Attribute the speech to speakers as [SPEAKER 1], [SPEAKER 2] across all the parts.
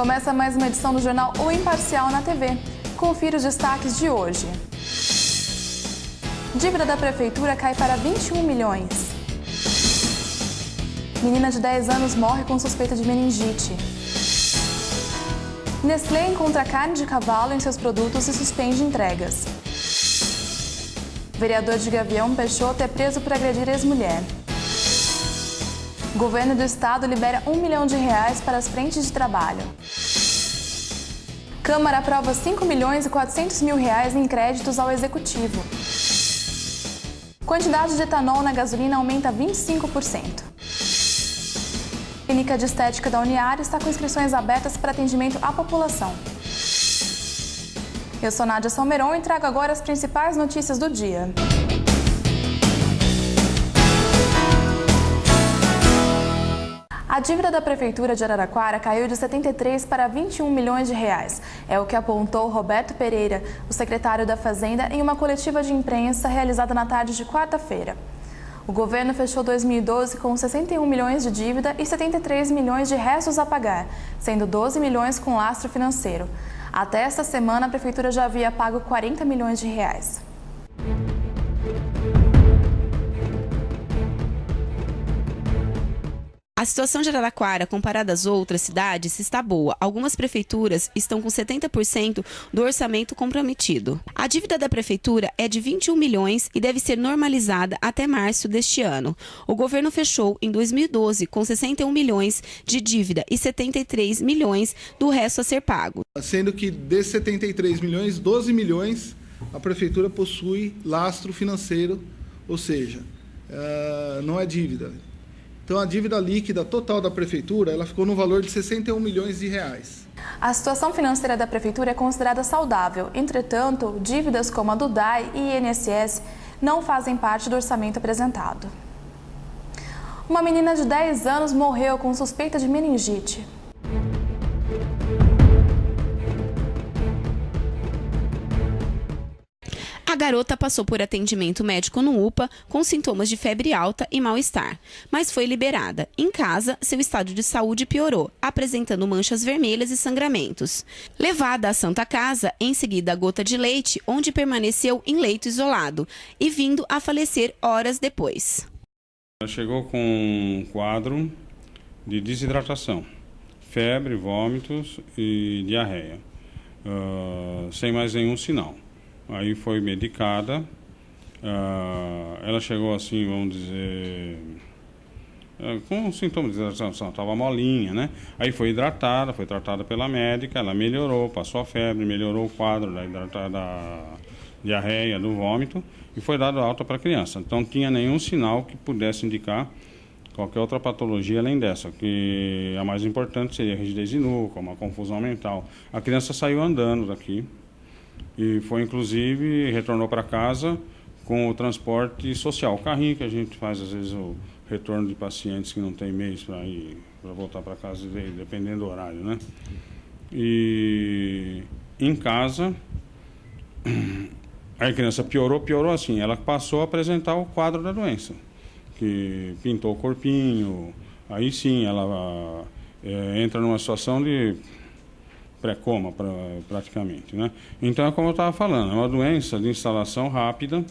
[SPEAKER 1] Começa mais uma edição do jornal O Imparcial na TV. Confira os destaques de hoje. Dívida da Prefeitura cai para 21 milhões. Menina de 10 anos morre com suspeita de meningite. Nestlé encontra carne de cavalo em seus produtos e suspende entregas. Vereador de Gavião Peixoto é preso por agredir ex-mulher. Governo do Estado libera R$1 milhão para as frentes de trabalho. Câmara aprova R$5.400.000 em créditos ao Executivo. Quantidade de etanol na gasolina aumenta 25%. Clínica de Estética da Uniara está com inscrições abertas para atendimento à população. Eu sou Nádia Salmeron e trago agora as principais notícias do dia. A dívida da Prefeitura de Araraquara caiu de 73 para 21 milhões de reais. É o que apontou Roberto Pereira, o secretário da Fazenda, em uma coletiva de imprensa realizada na tarde de quarta-feira. O governo fechou 2012 com 61 milhões de dívida e 73 milhões de restos a pagar, sendo 12 milhões com lastro financeiro. Até esta semana, a Prefeitura já havia pago 40 milhões de reais.
[SPEAKER 2] A situação de Araraquara, comparada às outras cidades, está boa. Algumas prefeituras estão com 70% do orçamento comprometido. A dívida da prefeitura é de 21 milhões e deve ser normalizada até março deste ano. O governo fechou em 2012 com 61 milhões de dívida e 73 milhões do resto a ser pago.
[SPEAKER 3] Sendo que desses 73 milhões, 12 milhões a prefeitura possui lastro financeiro, ou seja, não é dívida. Então, a dívida líquida total da Prefeitura ela ficou no valor de 61 milhões de reais.
[SPEAKER 1] A situação financeira da Prefeitura é considerada saudável. Entretanto, dívidas como a do DAI e INSS não fazem parte do orçamento apresentado. Uma menina de 10 anos morreu com suspeita de meningite.
[SPEAKER 2] A garota passou por atendimento médico no UPA com sintomas de febre alta e mal-estar, mas foi liberada. Em casa, seu estado de saúde piorou, apresentando manchas vermelhas e sangramentos. Levada à Santa Casa, em seguida a Gota de Leite, onde permaneceu em leito isolado e vindo a falecer horas depois.
[SPEAKER 4] Ela chegou com um quadro de desidratação, febre, vômitos e diarreia, sem mais nenhum sinal. Aí foi medicada, ela chegou assim, vamos dizer, com sintomas de desidratação, estava molinha, né? Aí foi tratada pela médica, ela melhorou, passou a febre, melhorou o quadro da diarreia, do vômito e foi dado alta para a criança. Então não tinha nenhum sinal que pudesse indicar qualquer outra patologia além dessa, que a mais importante seria a rigidez de nuca, uma confusão mental. A criança saiu andando daqui. E foi, inclusive, retornou para casa com o transporte social, o carrinho que a gente faz, às vezes, o retorno de pacientes que não têm meios para voltar para casa, dependendo do horário, né? E em casa, a criança piorou assim, ela passou a apresentar o quadro da doença, que pintou o corpinho, aí sim ela entra numa situação de pré-coma, praticamente, né? Então, é como eu estava falando, é uma doença de instalação rápida,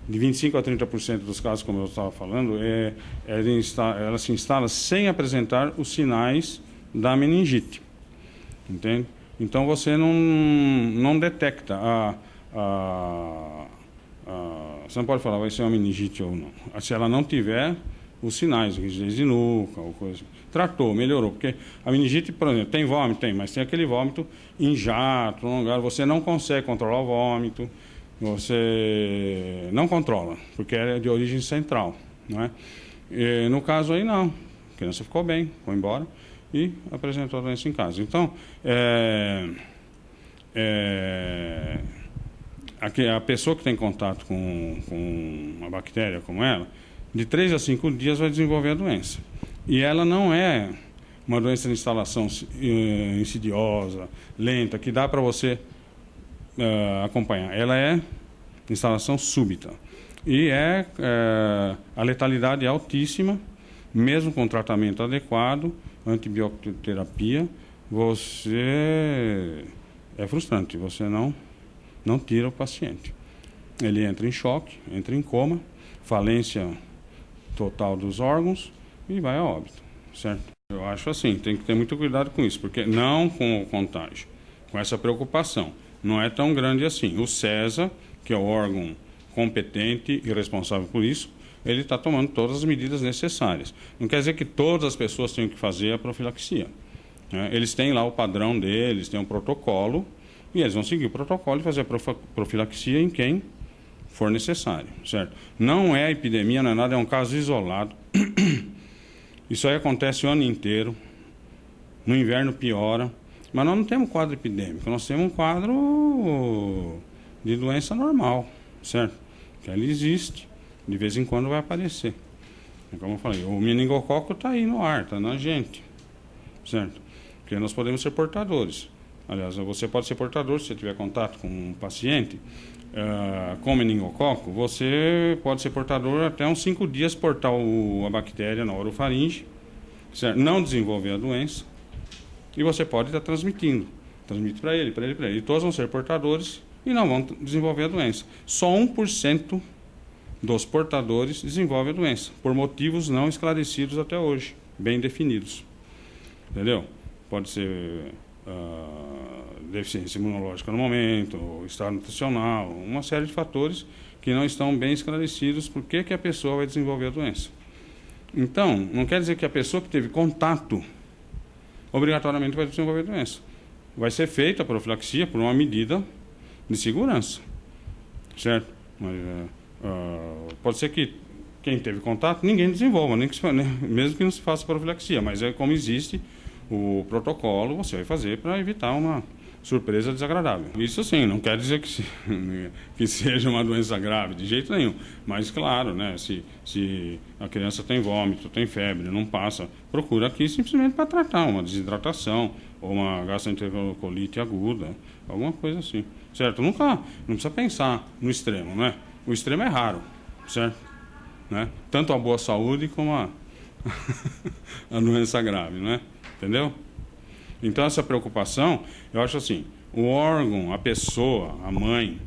[SPEAKER 4] de 25% a 30% dos casos, como eu estava falando, ela se instala sem apresentar os sinais da meningite, entende? Então, você não detecta você não pode falar vai ser uma meningite ou não, se ela não tiver os sinais, rigidez de nuca, ou coisa. Tratou, melhorou, porque a meningite, por exemplo, tem vômito, mas tem aquele vômito em jato, prolongado, você não consegue controlar o vômito, você não controla, porque é de origem central, não é? E, no caso aí não, a criança ficou bem, foi embora e apresentou a doença em casa. Então, a pessoa que tem contato com uma bactéria como ela, de 3 a 5 dias vai desenvolver a doença. E ela não é uma doença de instalação insidiosa, lenta, que dá para você acompanhar. Ela é instalação súbita. E a letalidade é altíssima, mesmo com tratamento adequado, antibioterapia, é frustrante, você não tira o paciente. Ele entra em choque, entra em coma, falência total dos órgãos e vai a óbito, certo? Eu acho assim, tem que ter muito cuidado com isso, porque não com o contágio, com essa preocupação. Não é tão grande assim. O CESA, que é o órgão competente e responsável por isso, ele está tomando todas as medidas necessárias. Não quer dizer que todas as pessoas tenham que fazer a profilaxia, né? Eles têm lá o padrão deles, têm um protocolo, e eles vão seguir o protocolo e fazer a profilaxia em quem for necessário, certo? Não é epidemia, não é nada, é um caso isolado. Isso aí acontece o ano inteiro. No inverno piora. Mas nós não temos quadro epidêmico, nós temos um quadro de doença normal, certo? Que ela existe, de vez em quando vai aparecer. Como eu falei, o meningococo está aí no ar, está na gente, certo? Porque nós podemos ser portadores. Aliás, você pode ser portador se você tiver contato com um paciente com meningococo, você pode ser portador até uns 5 dias, portar a bactéria na orofaringe, certo? Não desenvolver a doença, e você pode estar transmite para ele. E todos vão ser portadores e não vão desenvolver a doença. Só 1% dos portadores desenvolve a doença, por motivos não esclarecidos até hoje, bem definidos. Entendeu? Pode ser deficiência imunológica no momento, estado nutricional, uma série de fatores que não estão bem esclarecidos por que a pessoa vai desenvolver a doença. Então, não quer dizer que a pessoa que teve contato obrigatoriamente vai desenvolver a doença. Vai ser feita a profilaxia por uma medida de segurança, certo? Mas, pode ser que quem teve contato, ninguém desenvolva, mesmo que não se faça profilaxia, mas é como existe o protocolo, você vai fazer para evitar uma surpresa desagradável. Isso sim, não quer dizer que seja uma doença grave, de jeito nenhum. Mas, claro, né, se a criança tem vômito, tem febre, não passa, procura aqui simplesmente para tratar uma desidratação ou uma gastroenterolite aguda, alguma coisa assim, certo? Não precisa pensar no extremo, né? O extremo é raro, certo? Né? Tanto a boa saúde como a doença grave, né? Entendeu? Então, essa preocupação, eu acho assim, o órgão, a pessoa, a mãe,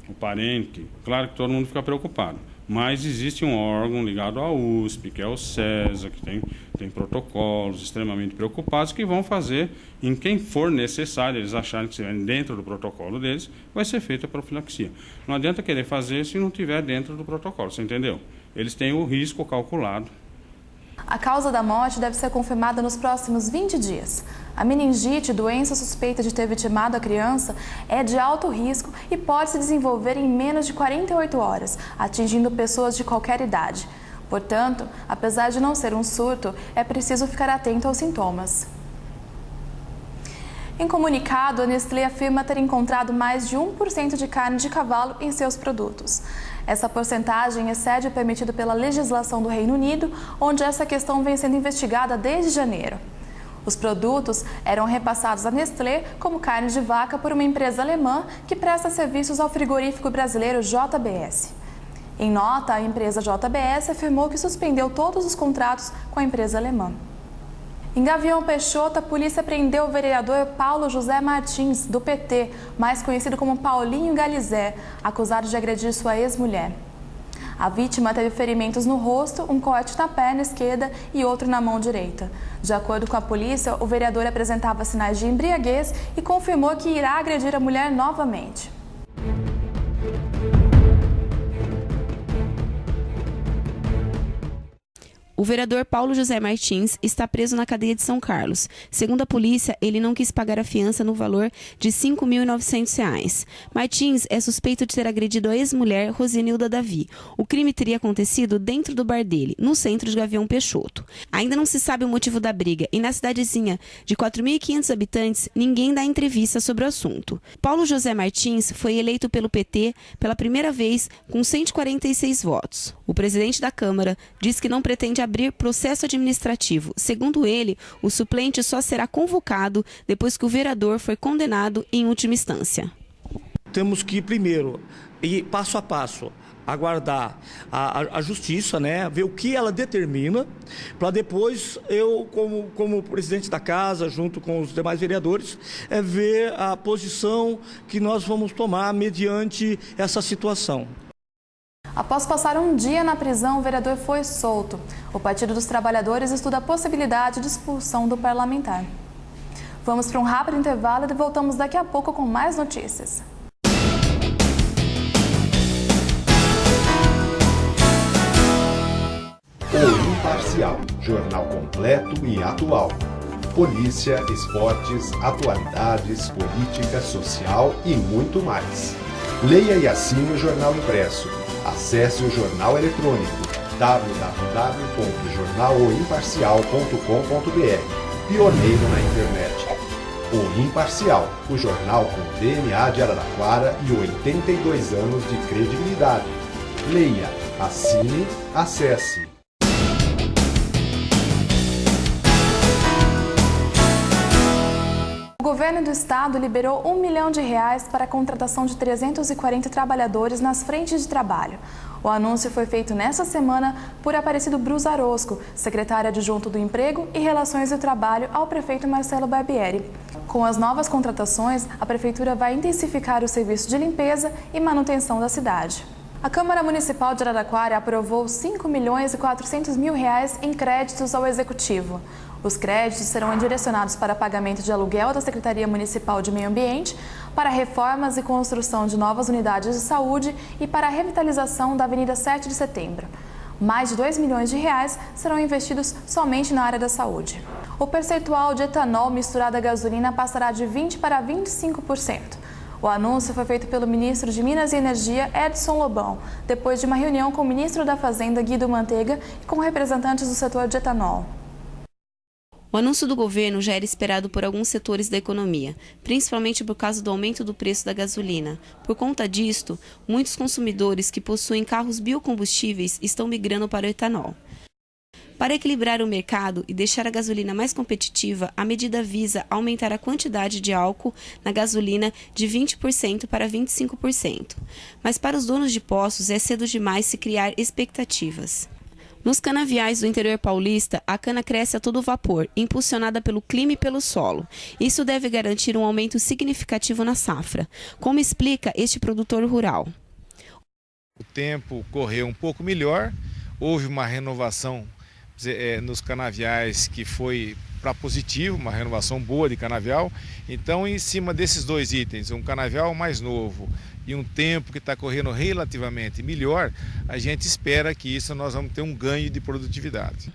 [SPEAKER 4] o parente, claro que todo mundo fica preocupado, mas existe um órgão ligado à USP, que é o CESA, que tem protocolos extremamente preocupados que vão fazer, em quem for necessário, eles acharem que estiver dentro do protocolo deles, vai ser feita a profilaxia. Não adianta querer fazer se não estiver dentro do protocolo, você entendeu? Eles têm o risco calculado.
[SPEAKER 1] A causa da morte deve ser confirmada nos próximos 20 dias. A meningite, doença suspeita de ter vitimado a criança, é de alto risco e pode se desenvolver em menos de 48 horas, atingindo pessoas de qualquer idade. Portanto, apesar de não ser um surto, é preciso ficar atento aos sintomas. Em comunicado, a Nestlé afirma ter encontrado mais de 1% de carne de cavalo em seus produtos. Essa porcentagem excede o permitido pela legislação do Reino Unido, onde essa questão vem sendo investigada desde janeiro. Os produtos eram repassados à Nestlé como carne de vaca por uma empresa alemã que presta serviços ao frigorífico brasileiro JBS. Em nota, a empresa JBS afirmou que suspendeu todos os contratos com a empresa alemã. Em Gavião Peixoto, a polícia prendeu o vereador Paulo José Martins, do PT, mais conhecido como Paulinho Galizé, acusado de agredir sua ex-mulher. A vítima teve ferimentos no rosto, um corte na perna esquerda e outro na mão direita. De acordo com a polícia, o vereador apresentava sinais de embriaguez e confirmou que irá agredir a mulher novamente.
[SPEAKER 2] O vereador Paulo José Martins está preso na cadeia de São Carlos. Segundo a polícia, ele não quis pagar a fiança no valor de R$ 5.900. Martins é suspeito de ter agredido a ex-mulher Rosinilda Davi. O crime teria acontecido dentro do bar dele, no centro de Gavião Peixoto. Ainda não se sabe o motivo da briga e na cidadezinha de 4.500 habitantes, ninguém dá entrevista sobre o assunto. Paulo José Martins foi eleito pelo PT pela primeira vez com 146 votos. O presidente da Câmara diz que não pretende abrir processo administrativo. Segundo ele, o suplente só será convocado depois que o vereador for condenado em última instância.
[SPEAKER 5] Temos que, primeiro, ir passo a passo, aguardar a justiça, né, ver o que ela determina, para depois eu, como presidente da casa, junto com os demais vereadores, ver a posição que nós vamos tomar mediante essa situação.
[SPEAKER 1] Após passar um dia na prisão, o vereador foi solto. O Partido dos Trabalhadores estuda a possibilidade de expulsão do parlamentar. Vamos para um rápido intervalo e voltamos daqui a pouco com mais notícias.
[SPEAKER 6] O Imparcial, jornal completo e atual. Polícia, esportes, atualidades, política, social e muito mais. Leia e assine o jornal impresso. Acesse o jornal eletrônico www.jornaloimparcial.com.br. Pioneiro na internet. O Imparcial, o jornal com DNA de Araraquara e 82 anos de credibilidade. Leia, assine, acesse.
[SPEAKER 1] O governo do estado liberou R$ 1 milhão para a contratação de 340 trabalhadores nas frentes de trabalho. O anúncio foi feito nesta semana por Aparecido Brusarosco, secretário adjunto do Emprego e Relações do Trabalho, ao prefeito Marcelo Barbieri. Com as novas contratações, a prefeitura vai intensificar o serviço de limpeza e manutenção da cidade. A Câmara Municipal de Araraquara aprovou R$ 5.400.000 em créditos ao Executivo. Os créditos serão direcionados para pagamento de aluguel da Secretaria Municipal de Meio Ambiente, para reformas e construção de novas unidades de saúde e para a revitalização da Avenida 7 de Setembro. Mais de R$ 2 milhões serão investidos somente na área da saúde. O percentual de etanol misturado à gasolina passará de 20% para 25%. O anúncio foi feito pelo ministro de Minas e Energia, Edson Lobão, depois de uma reunião com o ministro da Fazenda, Guido Mantega, e com representantes do setor de etanol.
[SPEAKER 2] O anúncio do governo já era esperado por alguns setores da economia, principalmente por causa do aumento do preço da gasolina. Por conta disto, muitos consumidores que possuem carros biocombustíveis estão migrando para o etanol. Para equilibrar o mercado e deixar a gasolina mais competitiva, a medida visa aumentar a quantidade de álcool na gasolina de 20% para 25%. Mas para os donos de postos é cedo demais se criar expectativas. Nos canaviais do interior paulista, a cana cresce a todo vapor, impulsionada pelo clima e pelo solo. Isso deve garantir um aumento significativo na safra, como explica este produtor rural.
[SPEAKER 7] O tempo correu um pouco melhor, houve uma renovação nos canaviais que foi para positivo, uma renovação boa de canavial. Então, em cima desses dois itens, um canavial mais novo e um tempo que está correndo relativamente melhor, a gente espera que isso nós vamos ter um ganho de produtividade.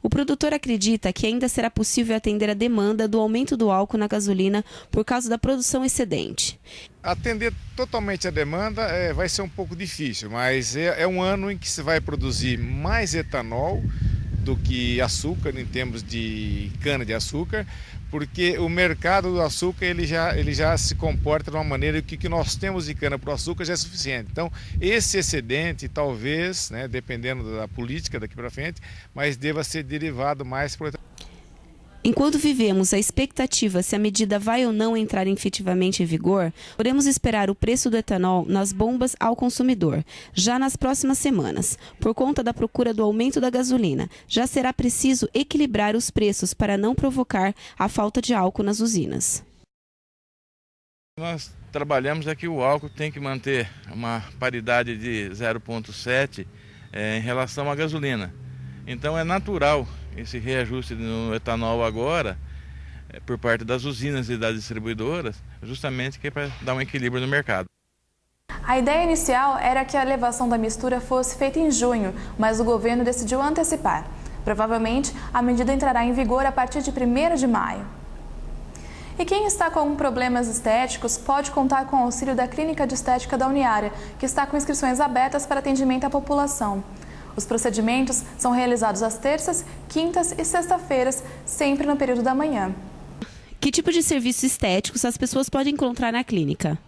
[SPEAKER 2] O produtor acredita que ainda será possível atender a demanda do aumento do álcool na gasolina por causa da produção excedente.
[SPEAKER 7] Atender totalmente a demanda vai ser um pouco difícil, mas é um ano em que se vai produzir mais etanol do que açúcar, em termos de cana-de-açúcar, porque o mercado do açúcar ele já se comporta de uma maneira que o que nós temos de cana para o açúcar já é suficiente. Então, esse excedente, talvez, né, dependendo da política daqui para frente, mas deva ser derivado mais para o etanol.
[SPEAKER 2] Enquanto vivemos a expectativa se a medida vai ou não entrar efetivamente em vigor, podemos esperar o preço do etanol nas bombas ao consumidor, já nas próximas semanas. Por conta da procura do aumento da gasolina, já será preciso equilibrar os preços para não provocar a falta de álcool nas usinas.
[SPEAKER 8] Nós trabalhamos aqui, o álcool tem que manter uma paridade de 0,7 em relação à gasolina. Então é natural esse reajuste no etanol agora, por parte das usinas e das distribuidoras, justamente que é para dar um equilíbrio no mercado.
[SPEAKER 1] A ideia inicial era que a elevação da mistura fosse feita em junho, mas o governo decidiu antecipar. Provavelmente, a medida entrará em vigor a partir de 1º de maio. E quem está com problemas estéticos pode contar com o auxílio da Clínica de Estética da Uniária, que está com inscrições abertas para atendimento à população. Os procedimentos são realizados às terças, quintas e sexta-feiras, sempre no período da manhã.
[SPEAKER 2] Que tipo de serviços estéticos as pessoas podem encontrar na clínica?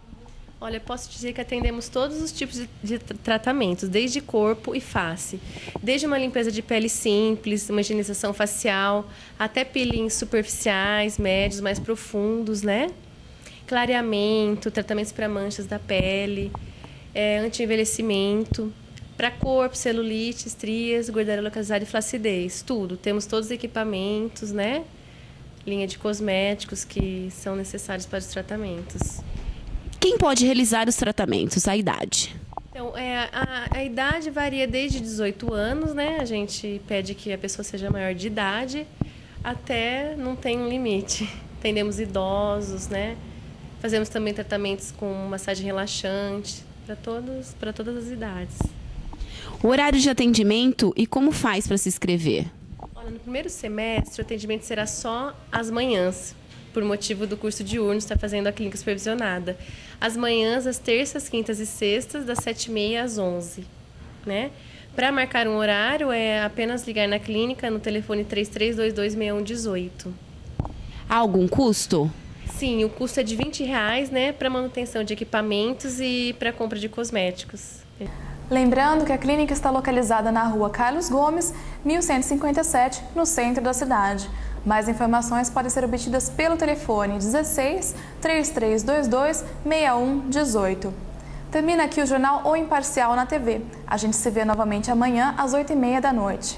[SPEAKER 9] Olha, posso dizer que atendemos todos os tipos de tratamentos, desde corpo e face. Desde uma limpeza de pele simples, uma higienização facial, até peelings superficiais, médios, mais profundos, né? Clareamento, tratamentos para manchas da pele. anti-envelhecimento, para corpo, celulite, estrias, gordura localizada e flacidez, tudo. Temos todos os equipamentos, né? Linha de cosméticos que são necessários para os tratamentos.
[SPEAKER 2] Quem pode realizar os tratamentos? A idade?
[SPEAKER 9] Então, a idade varia desde 18 anos, né? A gente pede que a pessoa seja maior de idade, até não tem um limite. Atendemos idosos, né? Fazemos também tratamentos com massagem relaxante para todas as idades.
[SPEAKER 2] O horário de atendimento e como faz para se inscrever?
[SPEAKER 9] Olha, no primeiro semestre, o atendimento será só às manhãs, por motivo do curso diurno, está fazendo a clínica supervisionada. As manhãs, às terças, quintas e sextas, das 7h30 às 11h, né? Para marcar um horário, é apenas ligar na clínica no telefone 33226118.
[SPEAKER 2] Há algum custo?
[SPEAKER 9] Sim, o custo é de R$20, né, para manutenção de equipamentos e para compra de cosméticos.
[SPEAKER 1] Lembrando que a clínica está localizada na Rua Carlos Gomes, 1157, no centro da cidade. Mais informações podem ser obtidas pelo telefone 16 3322 6118. Termina aqui o jornal O Imparcial na TV. A gente se vê novamente amanhã às 8h30 da noite.